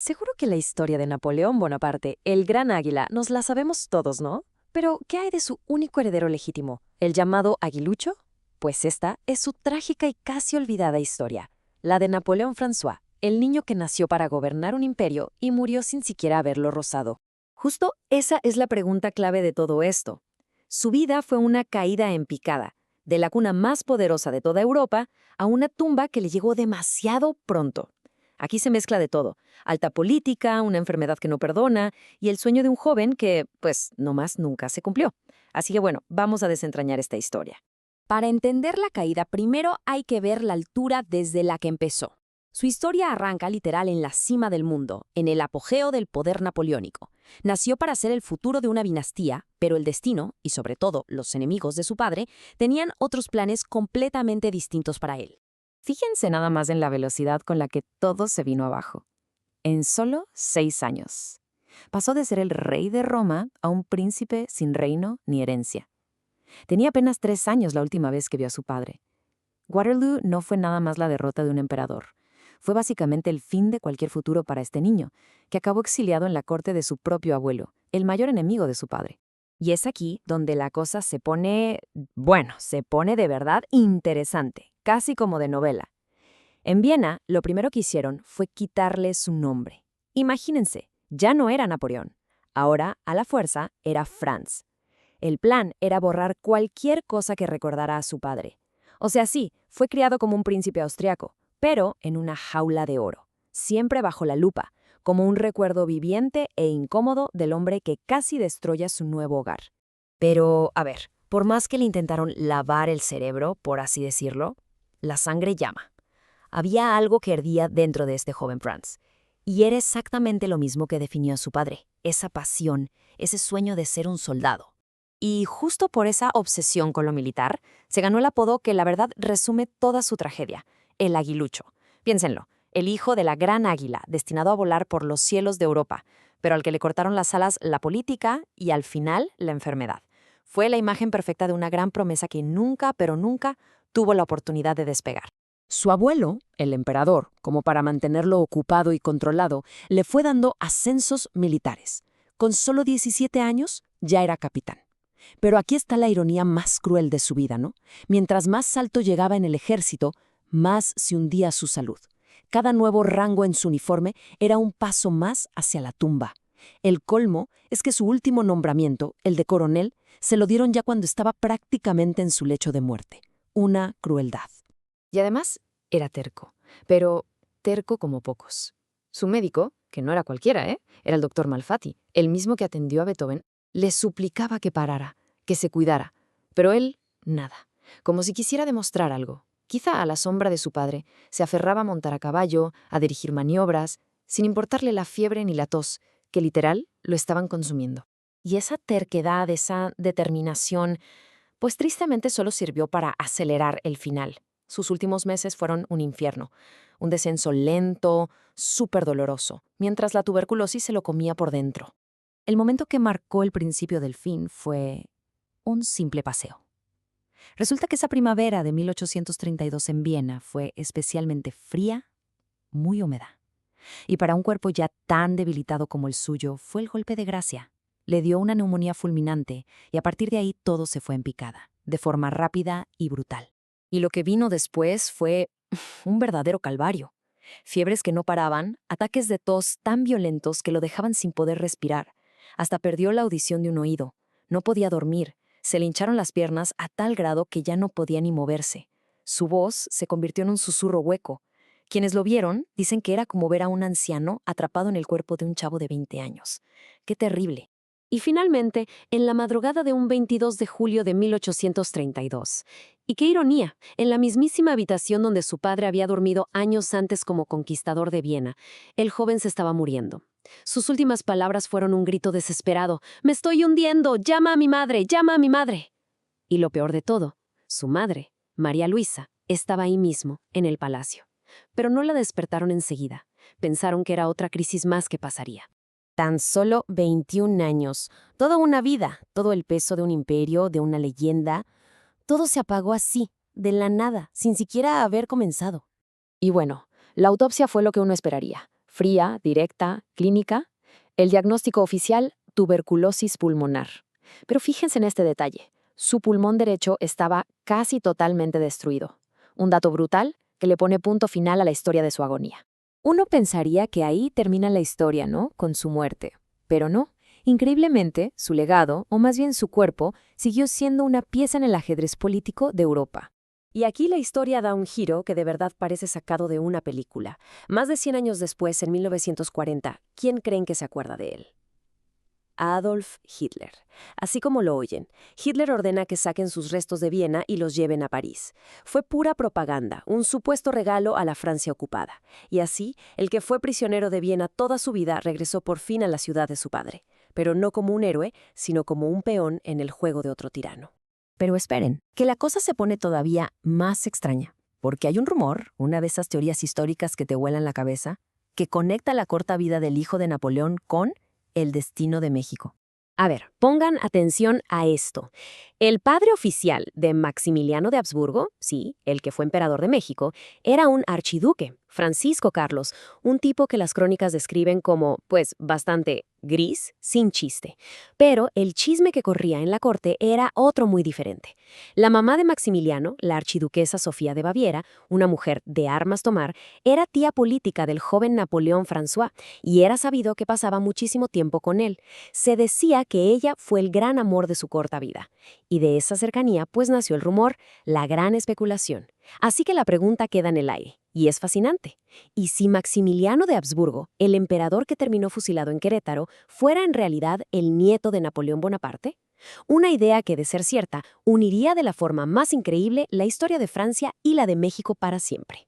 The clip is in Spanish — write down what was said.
Seguro que la historia de Napoleón Bonaparte, el gran águila, nos la sabemos todos, ¿no? Pero, ¿qué hay de su único heredero legítimo, el llamado Aguilucho? Pues esta es su trágica y casi olvidada historia, la de Napoleón François, el niño que nació para gobernar un imperio y murió sin siquiera haberlo rozado. Justo esa es la pregunta clave de todo esto. Su vida fue una caída en picada, de la cuna más poderosa de toda Europa a una tumba que le llegó demasiado pronto. Aquí se mezcla de todo: alta política, una enfermedad que no perdona y el sueño de un joven que, pues, nomás nunca se cumplió. Así que bueno, vamos a desentrañar esta historia. Para entender la caída, primero hay que ver la altura desde la que empezó. Su historia arranca literal en la cima del mundo, en el apogeo del poder napoleónico. Nació para ser el futuro de una dinastía, pero el destino, y sobre todo los enemigos de su padre, tenían otros planes completamente distintos para él. Fíjense nada más en la velocidad con la que todo se vino abajo. En solo 6 años. Pasó de ser el rey de Roma a un príncipe sin reino ni herencia. Tenía apenas 3 años la última vez que vio a su padre. Waterloo no fue nada más la derrota de un emperador. Fue básicamente el fin de cualquier futuro para este niño, que acabó exiliado en la corte de su propio abuelo, el mayor enemigo de su padre. Y es aquí donde la cosa se pone, bueno, se pone de verdad interesante, casi como de novela. En Viena, lo primero que hicieron fue quitarle su nombre. Imagínense, ya no era Napoleón. Ahora, a la fuerza, era Franz. El plan era borrar cualquier cosa que recordara a su padre. O sea, sí, fue criado como un príncipe austriaco, pero en una jaula de oro, siempre bajo la lupa, como un recuerdo viviente e incómodo del hombre que casi destruye su nuevo hogar. Pero, a ver, por más que le intentaron lavar el cerebro, por así decirlo, la sangre llama. Había algo que ardía dentro de este joven Franz. Y era exactamente lo mismo que definió a su padre, esa pasión, ese sueño de ser un soldado. Y justo por esa obsesión con lo militar, se ganó el apodo que la verdad resume toda su tragedia, el aguilucho. Piénsenlo, el hijo de la gran águila, destinado a volar por los cielos de Europa, pero al que le cortaron las alas la política y al final la enfermedad. Fue la imagen perfecta de una gran promesa que nunca, pero nunca, tuvo la oportunidad de despegar. Su abuelo, el emperador, como para mantenerlo ocupado y controlado, le fue dando ascensos militares. Con solo 17 años ya era capitán. Pero aquí está la ironía más cruel de su vida, ¿no? Mientras más alto llegaba en el ejército, más se hundía su salud. Cada nuevo rango en su uniforme era un paso más hacia la tumba. El colmo es que su último nombramiento, el de coronel, se lo dieron ya cuando estaba prácticamente en su lecho de muerte. Una crueldad. Y además, era terco, pero terco como pocos. Su médico, que no era cualquiera, era el doctor Malfatti, el mismo que atendió a Beethoven, le suplicaba que parara, que se cuidara, pero él, nada, como si quisiera demostrar algo. Quizá a la sombra de su padre, se aferraba a montar a caballo, a dirigir maniobras, sin importarle la fiebre ni la tos, que literal lo estaban consumiendo. Y esa terquedad, esa determinación, pues tristemente solo sirvió para acelerar el final. Sus últimos meses fueron un infierno, un descenso lento, súper doloroso, mientras la tuberculosis se lo comía por dentro. El momento que marcó el principio del fin fue un simple paseo. Resulta que esa primavera de 1832 en Viena fue especialmente fría, muy húmeda. Y para un cuerpo ya tan debilitado como el suyo, fue el golpe de gracia. Le dio una neumonía fulminante y a partir de ahí todo se fue en picada, de forma rápida y brutal. Y lo que vino después fue un verdadero calvario. Fiebres que no paraban, ataques de tos tan violentos que lo dejaban sin poder respirar. Hasta perdió la audición de un oído. No podía dormir. Se le hincharon las piernas a tal grado que ya no podía ni moverse. Su voz se convirtió en un susurro hueco. Quienes lo vieron dicen que era como ver a un anciano atrapado en el cuerpo de un chavo de 20 años. ¡Qué terrible! Y finalmente, en la madrugada de un 22 de julio de 1832. Y qué ironía, en la mismísima habitación donde su padre había dormido años antes como conquistador de Viena, el joven se estaba muriendo. Sus últimas palabras fueron un grito desesperado: «¡Me estoy hundiendo! ¡Llama a mi madre! ¡Llama a mi madre!». Y lo peor de todo, su madre, María Luisa, estaba ahí mismo, en el palacio. Pero no la despertaron enseguida. Pensaron que era otra crisis más que pasaría. Tan solo 21 años, toda una vida, todo el peso de un imperio, de una leyenda, todo se apagó así, de la nada, sin siquiera haber comenzado. Y bueno, la autopsia fue lo que uno esperaría. fría, directa, clínica. El diagnóstico oficial, tuberculosis pulmonar. Pero fíjense en este detalle. Su pulmón derecho estaba casi totalmente destruido. Un dato brutal que le pone punto final a la historia de su agonía. Uno pensaría que ahí termina la historia, ¿no? Con su muerte. Pero no. Increíblemente, su legado, o más bien su cuerpo, siguió siendo una pieza en el ajedrez político de Europa. Y aquí la historia da un giro que de verdad parece sacado de una película. Más de 100 años después, en 1940, ¿quién creen que se acuerda de él? Adolf Hitler. Así como lo oyen, Hitler ordena que saquen sus restos de Viena y los lleven a París. Fue pura propaganda, un supuesto regalo a la Francia ocupada. Y así, el que fue prisionero de Viena toda su vida regresó por fin a la ciudad de su padre. Pero no como un héroe, sino como un peón en el juego de otro tirano. Pero esperen, que la cosa se pone todavía más extraña. Porque hay un rumor, una de esas teorías históricas que te vuelan la cabeza, que conecta la corta vida del hijo de Napoleón con el destino de México. A ver, pongan atención a esto. El padre oficial de Maximiliano de Habsburgo, sí, el que fue emperador de México, era un archiduque, Francisco Carlos, un tipo que las crónicas describen como, pues, bastante gris, sin chiste. Pero el chisme que corría en la corte era otro muy diferente. La mamá de Maximiliano, la archiduquesa Sofía de Baviera, una mujer de armas tomar, era tía política del joven Napoleón François y era sabido que pasaba muchísimo tiempo con él. Se decía que ella fue el gran amor de su corta vida. Y de esa cercanía, pues nació el rumor, la gran especulación. Así que la pregunta queda en el aire, y es fascinante. ¿Y si Maximiliano de Habsburgo, el emperador que terminó fusilado en Querétaro, fuera en realidad el nieto de Napoleón Bonaparte? Una idea que, de ser cierta, uniría de la forma más increíble la historia de Francia y la de México para siempre.